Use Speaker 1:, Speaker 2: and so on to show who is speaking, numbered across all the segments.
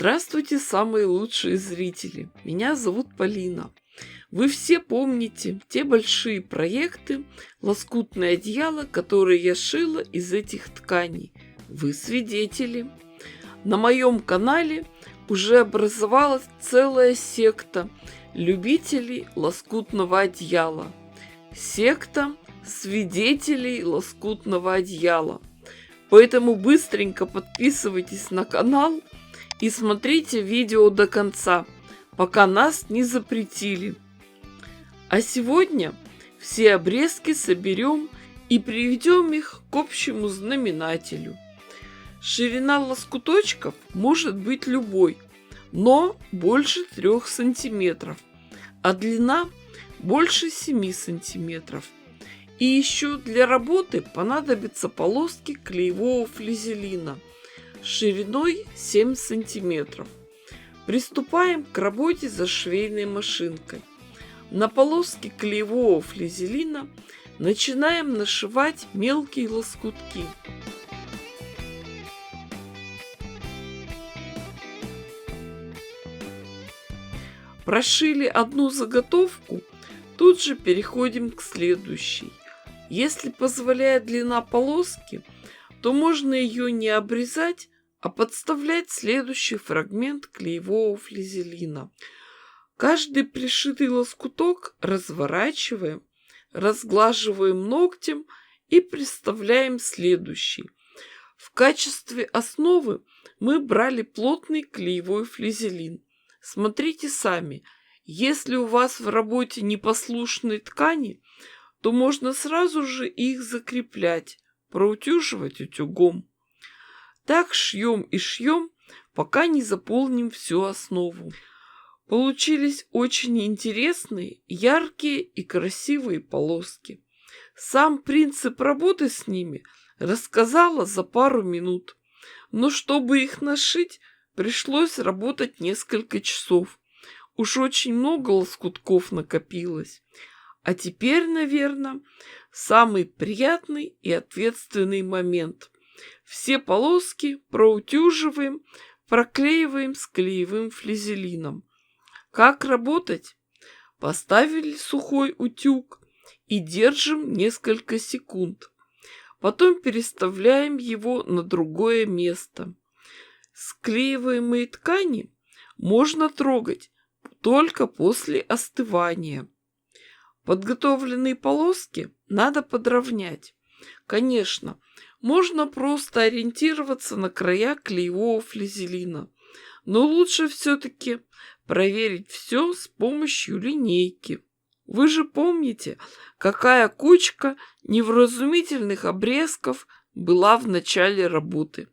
Speaker 1: Здравствуйте, самые лучшие зрители! Меня зовут Полина. Вы все помните те большие проекты «Лоскутное одеяло», которые я шила из этих тканей. Вы свидетели. На моем канале уже образовалась целая секта любителей лоскутного одеяла. Секта свидетелей лоскутного одеяла. Поэтому быстренько подписывайтесь на канал и смотрите видео до конца, пока нас не запретили. А сегодня все обрезки соберем и приведем их к общему знаменателю. Ширина лоскуточков может быть любой, но больше 3 сантиметров, а длина больше 7 сантиметров. И еще для работы понадобятся полоски клеевого флизелина шириной 7 сантиметров. Приступаем к работе за швейной машинкой. На полоски клеевого флизелина начинаем нашивать мелкие лоскутки. Прошили одну заготовку, тут же переходим к следующей. Если позволяет длина полоски, то можно ее не обрезать, а подставлять следующий фрагмент клеевого флизелина. Каждый пришитый лоскуток разворачиваем, разглаживаем ногтем и приставляем следующий. В качестве основы мы брали плотный клеевой флизелин. Смотрите сами, если у вас в работе непослушные ткани, то можно сразу же их закреплять, проутюживать утюгом. Так шьем и шьем, пока не заполним всю основу. Получились очень интересные, яркие и красивые полоски. Сам принцип работы с ними рассказала за пару минут. Но чтобы их нашить, пришлось работать несколько часов. Уж очень много лоскутков накопилось. А теперь, наверное, самый приятный и ответственный момент. Все полоски проутюживаем, проклеиваем с клеевым флизелином. Как работать? Поставили сухой утюг и держим несколько секунд. Потом переставляем его на другое место. Склеиваемые ткани можно трогать только после остывания. Подготовленные полоски надо подровнять. Конечно, можно просто ориентироваться на края клеевого флизелина, но лучше все-таки проверить все с помощью линейки. Вы же помните, какая кучка невразумительных обрезков была в начале работы.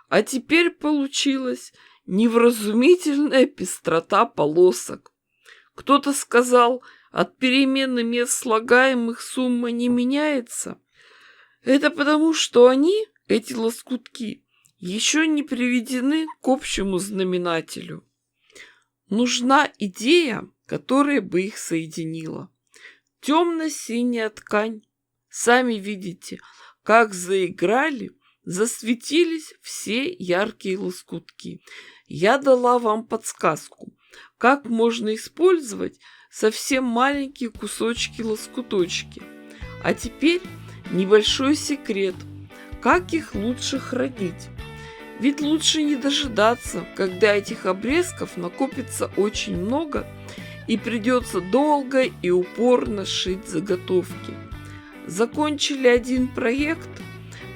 Speaker 1: А теперь получилась невразумительная пестрота полосок. Кто-то сказал, от перемены мест слагаемых сумма не меняется. Это потому, что они, эти лоскутки, еще не приведены к общему знаменателю. Нужна идея, которая бы их соединила. Темно-синяя ткань. Сами видите, как заиграли, засветились все яркие лоскутки. Я дала вам подсказку, как можно использовать совсем маленькие кусочки-лоскуточки. А теперь небольшой секрет, как их лучше хранить. Ведь лучше не дожидаться, когда этих обрезков накопится очень много и придется долго и упорно шить заготовки. Закончили один проект,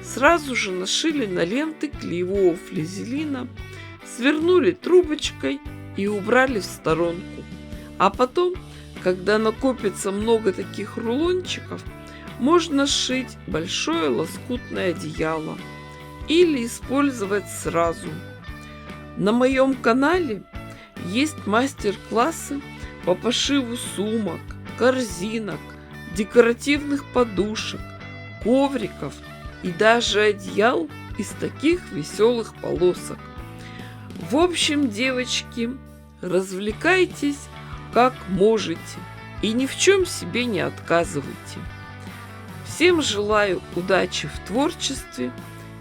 Speaker 1: сразу же нашили на ленты клеевого флизелина, свернули трубочкой и убрали в сторонку. А потом, когда накопится много таких рулончиков, можно сшить большое лоскутное одеяло или использовать сразу. На моем канале есть мастер-классы по пошиву сумок, корзинок, декоративных подушек, ковриков и даже одеял из таких веселых полосок. В общем, девочки, развлекайтесь как можете и ни в чем себе не отказывайте. Всем желаю удачи в творчестве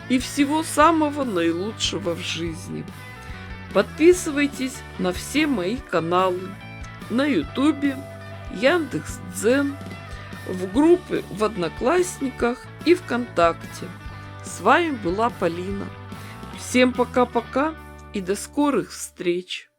Speaker 1: и всего самого наилучшего в жизни. Подписывайтесь на все мои каналы на Ютубе, Яндекс.Дзен, в группы в Одноклассниках и ВКонтакте. С вами была Полина. Всем пока-пока и до скорых встреч!